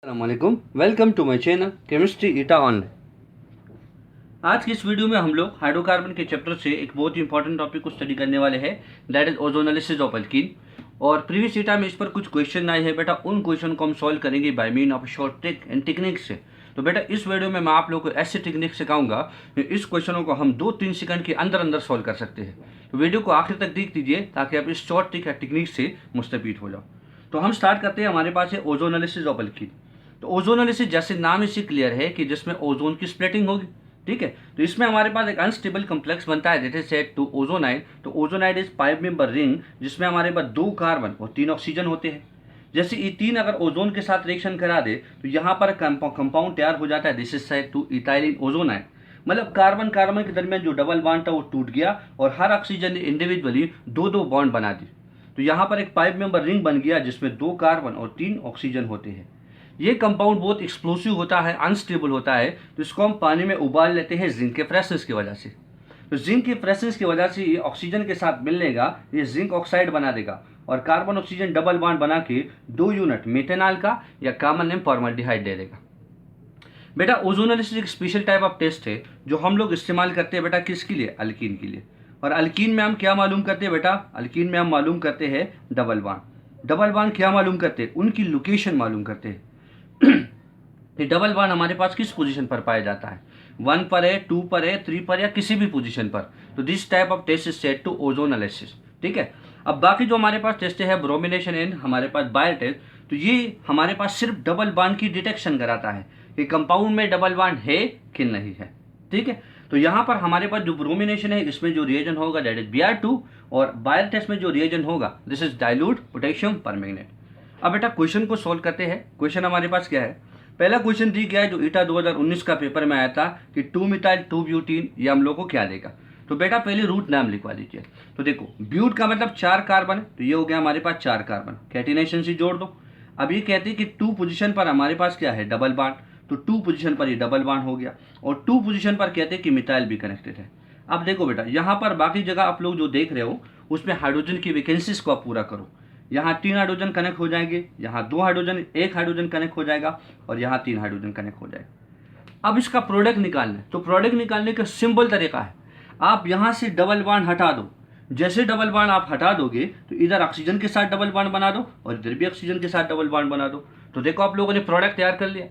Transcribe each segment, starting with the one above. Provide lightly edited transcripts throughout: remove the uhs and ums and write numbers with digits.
अस्सलामुअलैकुम, welcome to my channel chemistry eta online. आज की इस वीडियो में हम लोग हाइड्रोकार्बन के चैप्टर से एक बहुत ही इंपॉर्टेंट टॉपिक को स्टडी करने वाले हैं, दैट इज ओजोनालिसिस ऑफ एल्कीन। और प्रीवियस ईटा में इस पर कुछ क्वेश्चन आए हैं बेटा, उन क्वेश्चन को हम सॉल्व करेंगे by mean of short trick and technique से। तो बेटा इस वीडियो में मैं आप लोगों को ऐसे टेक्निक सिखाऊंगा, इस क्वेश्चनों को हम 2-3 सेकंड के अंदर अंदर सॉल्व कर सकते हैं। तो वीडियो को आखिर तक देख दीजिए ताकि आप इस शॉर्ट ट्रिक या टेक्निक से मुस्तफीद हो जाओ। तो हम स्टार्ट करते हैं। हमारे पास है ओजोनालिसिस ऑफ एल्कीन। तो ओजोनालिसिस जैसे नाम इससे क्लियर है कि जिसमें ओजोन की स्प्लिटिंग होगी, ठीक है। तो इसमें हमारे पास एक अनस्टेबल कॉम्प्लेक्स बनता है that is said to ozonide. तो ओजोनाइड इज 5 मेंबर रिंग जिसमें हमारे पास 2 कार्बन और 3 ऑक्सीजन होते हैं। जैसे ये 3 अगर ओजोन के साथ रिएक्शन करा दे तो यहाँ पर कंपाउंड तैयार हो जाता है, this is said to ethylene ozonide. मतलब कार्बन कार्बन के दरमियान जो डबल बॉन्ड था वो टूट गया और हर ऑक्सीजन ने इंडिविजुअली 2-2 बॉन्ड बना दी। तो यहाँ पर एक 5 मेंबर रिंग बन गया जिसमें 2 कार्बन और 3 ऑक्सीजन होते हैं। ये कंपाउंड बहुत एक्सप्लोसिव होता है, अनस्टेबल होता है, तो इसको हम पानी में उबाल लेते हैं जिंक के प्रेसेंस की वजह से। तो जिंक के प्रेसेंस की वजह से ये ऑक्सीजन के साथ मिलने का ये जिंक ऑक्साइड बना देगा और कार्बन ऑक्सीजन डबल बॉन्ड बना के 2 यूनिट मेथेनॉल का या कॉमन नेम फॉर्मल्डिहाइड दे देगा। बेटा ओजोनालिसिस एक स्पेशल टाइप ऑफ टेस्ट है जो हम लोग इस्तेमाल करते हैं बेटा किसके लिए, अल्कीन के लिए। और अल्कीन में हम क्या मालूम करते हैं बेटा, अल्कीन में हम मालूम करते हैं डबल बॉन्ड। डबल बॉन्ड क्या मालूम करते हैं, उनकी लोकेशन मालूम करते हैं। ये डबल बॉन्ड हमारे पास किस पोजीशन पर पाया जाता है, 1 पर है, 2 पर है, 3 पर या किसी भी पोजीशन पर। तो this type of test is said to ozonolysis, ठीक है। अब बाकी जो हमारे पास टेस्ट है ब्रोमिनेशन एंड हमारे पास बायर टेस्ट, तो ये हमारे पास सिर्फ डबल बॉन्ड की डिटेक्शन कराता है कि कंपाउंड में डबल बॉन्ड है कि नहीं है, ठीक है। तो यहाँ पर हमारे पास जो ब्रोमिनेशन है इसमें जो रिएजेंट होगा दैट इज Br2 और बायर टेस्ट में जो रिएजेंट होगा this is dilute potassium permanganate. अब बेटा क्वेश्चन को सॉल्व करते हैं। क्वेश्चन हमारे पास क्या है, पहला क्वेश्चन दी गया है जो ईटा 2019 का पेपर में आया था कि 2 मिथाइल 2 ब्यूटीन, ये हम लोग को क्या देगा। तो बेटा पहले रूट नाम लिखवा दीजिए। तो देखो ब्यूट का मतलब 4 कार्बन है, तो ये हो गया हमारे पास 4 कार्बन, कैटिनेशन से जोड़ दो। अब ये कहते हैं कि 2 पोजीशन पर हमारे पास क्या है, डबल बॉन्ड, तो 2 पोजीशन पर ये डबल बॉन्ड हो गया और 2 पोजीशन पर कहते हैं कि मिथाइल भी कनेक्टेड है। अब देखो बेटा यहाँ पर बाकी जगह आप लोग जो देख रहे हो उसमें हाइड्रोजन की वैकेंसीज को आप पूरा करो। यहाँ 3 हाइड्रोजन कनेक्ट हो जाएंगे, यहाँ 2 हाइड्रोजन, 1 हाइड्रोजन कनेक्ट हो जाएगा और यहाँ 3 हाइड्रोजन कनेक्ट हो जाएगा। अब इसका प्रोडक्ट निकालना है, तो प्रोडक्ट निकालने का सिंपल तरीका है, आप यहाँ से डबल बॉन्ड हटा दो। जैसे डबल बॉन्ड आप हटा दोगे तो इधर ऑक्सीजन के साथ डबल बॉन्ड बना दो और इधर भी ऑक्सीजन के साथ डबल बॉन्ड बना दो। तो देखो आप लोगों ने प्रोडक्ट तैयार कर लिया।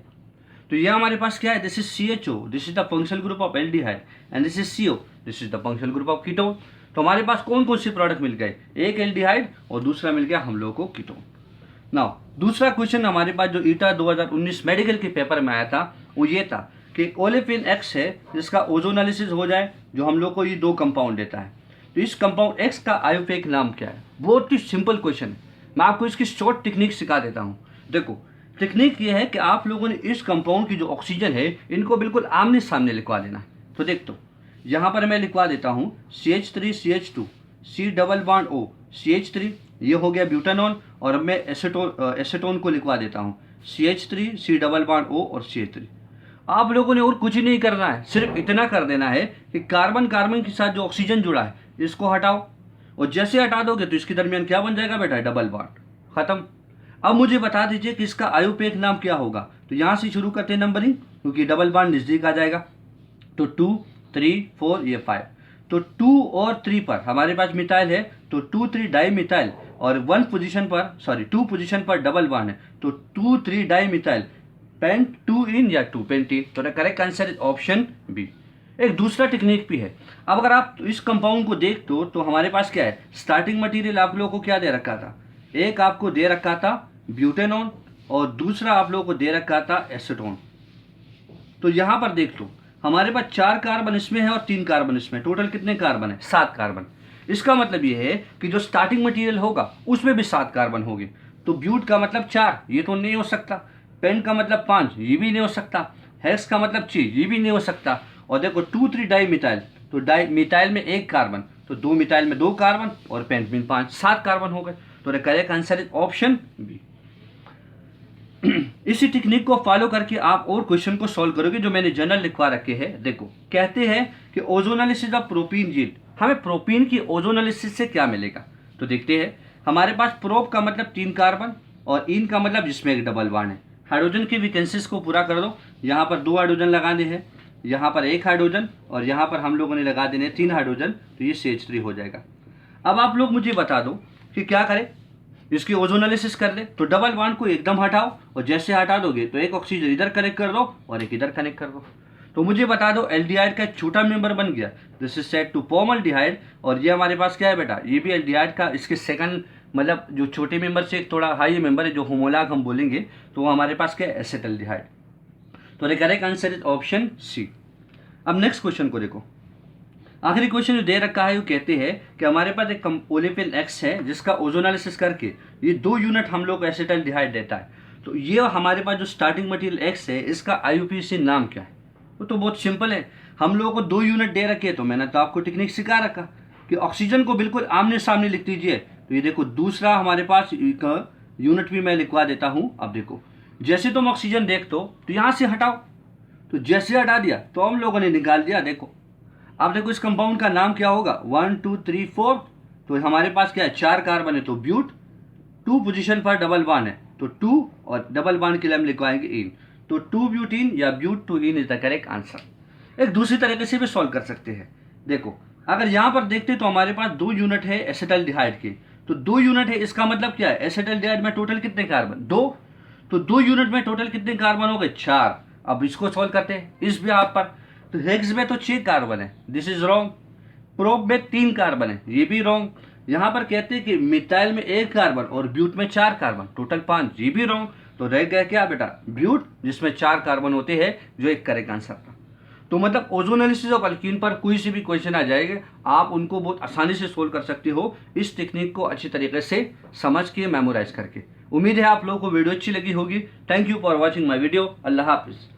तो ये हमारे पास क्या है, this is CHO, this is the functional group of aldehyde and this is CO, this is the functional group of ketone. तो हमारे पास कौन कौन से प्रोडक्ट मिल गए, एक एल्डिहाइड और दूसरा मिल गया हम लोग को कीटोन। नाउ दूसरा क्वेश्चन हमारे पास जो ईटा 2019 मेडिकल के पेपर में आया था वो ये था कि ओलेफिन X है जिसका ओजोनालिसिस हो जाए, जो हम लोग को ये 2 कंपाउंड देता है। तो इस कंपाउंड X का आयोपेक नाम क्या है, बहुत ही सिंपल क्वेश्चन है। मैं आपको इसकी शॉर्ट टेक्निक सिखा देता हूँ। देखो टेक्निक ये है कि आप लोगों ने इस कंपाउंड की जो ऑक्सीजन है इनको बिल्कुल आमने सामने लिखवा लेना है। तो देख तो यहाँ पर मैं लिखवा देता हूँ CH3 CH2 C double bond O CH3, ये हो गया ब्यूटानॉल। और मैं एसीटोन को लिखवा देता हूँ CH3 C double bond O और CH3। आप लोगों ने और कुछ नहीं करना है, सिर्फ इतना कर देना है कि कार्बन कार्बन के साथ जो ऑक्सीजन जुड़ा है इसको हटाओ और जैसे हटा दोगे तो इसके दरमियान क्या बन जाएगा बेटा, डबल बॉन्ड, खत्म। अब मुझे बता दीजिए कि इसका आयुपेक नाम क्या होगा। तो यहाँ से शुरू करते हैं नंबरिंग, क्योंकि डबल बॉन्ड नजदीक आ जाएगा। तो 2 3 4 ये 5, तो 2 और 3 पर हमारे पास मिथाइल है, तो 2 3 डाई मिथाइल और 2 पोजीशन पर डबल बॉन्ड है, तो 2 3 डाई मिथाइल पेंट 2 इन या 2 पेंटीन। तो correct answer is option B. एक दूसरा टेक्निक भी है। अब अगर आप इस कंपाउंड को देख दो तो हमारे पास क्या है, स्टार्टिंग मटेरियल आप लोगों को क्या दे रखा था, एक आपको दे रखा था ब्यूटेनॉन और दूसरा आप लोगों को दे रखा था एसीटोन। तो यहाँ पर देख लो हमारे पास 4 कार्बन इसमें है और 3 कार्बन इसमें, टोटल कितने कार्बन है, 7 कार्बन। इसका मतलब ये है कि जो स्टार्टिंग मटेरियल होगा उसमें भी 7 कार्बन होंगे। तो ब्यूट का मतलब 4, ये तो नहीं हो सकता। पेन का मतलब 5, ये भी नहीं हो सकता। हेक्स का मतलब 6, ये भी नहीं हो सकता। और देखो 2 3 डाई मिथाइल, तो डाई मिथाइल में 1 कार्बन, तो 2 मिथाइल में 2 कार्बन और पेंट में 5, 7 कार्बन हो गए। तो correct answer is option B. इसी टेक्निक को फॉलो करके आप और क्वेश्चन को सॉल्व करोगे जो मैंने जनरल लिखवा रखे हैं। देखो कहते हैं कि ओजोनालिसिस ऑफ प्रोपीन यील्ड, हमें प्रोपीन की ओजोनालिसिस से क्या मिलेगा। तो देखते हैं, हमारे पास प्रोप का मतलब 3 कार्बन और इन का मतलब जिसमें एक डबल बॉन्ड है, हाइड्रोजन की वैकेंसीज को पूरा कर दो। यहाँ पर 2 हाइड्रोजन लगाने हैं, यहाँ पर 1 हाइड्रोजन और यहाँ पर हम लोगों ने लगा देने 3 हाइड्रोजन, तो ये CH3 हो जाएगा। अब आप लोग मुझे बता दो कि क्या करें, इसकी ओजोनालिसिस कर ले। तो डबल बॉन्ड को एकदम हटाओ और जैसे हटा दोगे तो एक ऑक्सीजन इधर कनेक्ट कर दो और एक इधर कनेक्ट कर दो। तो मुझे बता दो एल्डिहाइड का एक छोटा मेंबर बन गया, this is set to formaldehyde. और ये हमारे पास क्या है बेटा, ये भी एल्डिहाइड का इसके सेकंड मतलब जो छोटे मेंबर से एक थोड़ा हाई मेंबर है, जो होमोलॉग हम बोलेंगे, तो वो हमारे पास क्या है, एसिटाल्डिहाइड। तो the correct answer is option C. अब नेक्स्ट क्वेश्चन को देखो, आखिरी क्वेश्चन जो दे रखा है वो कहते हैं कि हमारे पास एक ओलेफिन एक्स है जिसका ओजोनालिसिस करके ये 2 यूनिट हम लोग को एसिटाल्डिहाइड देता है। तो ये हमारे पास जो स्टार्टिंग मटेरियल एक्स है इसका IUPAC नाम क्या है? वो तो बहुत सिंपल है, हम लोगों को 2 यूनिट दे रखे हैं, तो मैंने तो आपको टेक्निक सिखा रखा कि ऑक्सीजन को बिल्कुल आमने सामने लिख दीजिए। तो ये देखो दूसरा हमारे पास यूनिट भी मैं लिखवा देता हूँ। अब देखो जैसे तुम ऑक्सीजन देख तो यहाँ से हटाओ, तो जैसे हटा दिया तो हम लोगों ने निकाल दिया। देखो अब देखो इस कंपाउंड का नाम क्या होगा, 1 2 3 4। तो हमारे पास क्या है, 4 कार्बन है, तो ब्यूट। 2 पोजीशन पर डबल बॉन्ड है, तो 2 और डबल बॉन्ड के लिए हम लिखवाएंगे इन। तो 2 ब्यूटीन या but 2 ene is the correct answer. एक दूसरी तरीके से भी सॉल्व कर सकते हैं। देखो अगर यहाँ पर देखते तो हमारे पास 2 यूनिट है एसिटाल्डिहाइड के, तो 2 यूनिट है, इसका मतलब क्या है, एसिटाल्डिहाइड में टोटल कितने कार्बन, 2। तो 2 यूनिट में टोटल कितने कार्बन हो गए, 4। अब इसको सॉल्व करते हैं इस बिहाफ पर। तो हेक्स में तो 6 कार्बन है, दिस इज रॉन्ग। प्रोप में 3 कार्बन है, ये भी रॉन्ग। यहाँ पर कहते हैं कि मिथाइल में 1 कार्बन और ब्यूट में 4 कार्बन, टोटल 5, ये भी रॉन्ग। तो रह गया क्या बेटा, ब्यूट, जिसमें 4 कार्बन होते हैं, जो एक करेक्ट आंसर था। तो मतलब ओजोनालिसिस ऑफ अल्कीन पर कोई से भी क्वेश्चन आ जाएगा, आप उनको बहुत आसानी से सोल्व कर सकते हो इस टेक्निक को अच्छी तरीके से समझ के, मेमोराइज करके। उम्मीद है आप लोगों को वीडियो अच्छी लगी होगी। Thank you for watching my video. अल्लाह हाफिज़।